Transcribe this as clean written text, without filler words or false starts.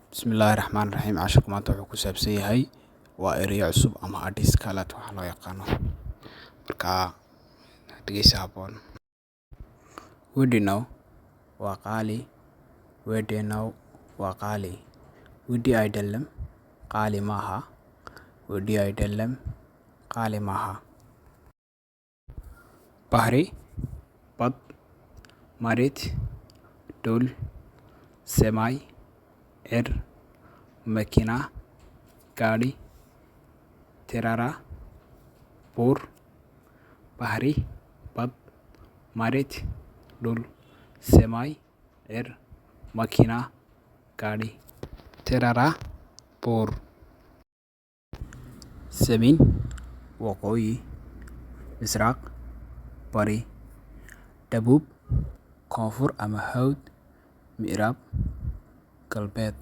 Bismillahirrahmanirrahiim. Casharku maanta wuxuu ku saabsan yahay waa ereyo cusub ama adhiis kalaad waxa loo yaqaano. Marka dhegeysi habboon. Wedding waa qaali. Wedding waa qaali. Wedding idolem qaali maaha. Wedding idolem qaali maaha. Bahri, bad, marid, dhul, semay, makina, gaadhi, tirara, buur. Bahri, bad, marid, dhul, semay, makina, gaadhi, tirara, buur. Samin, waqooyi, misraaq, bari, dhabuub, koonfur ama hawd, mi'raab, galbeed.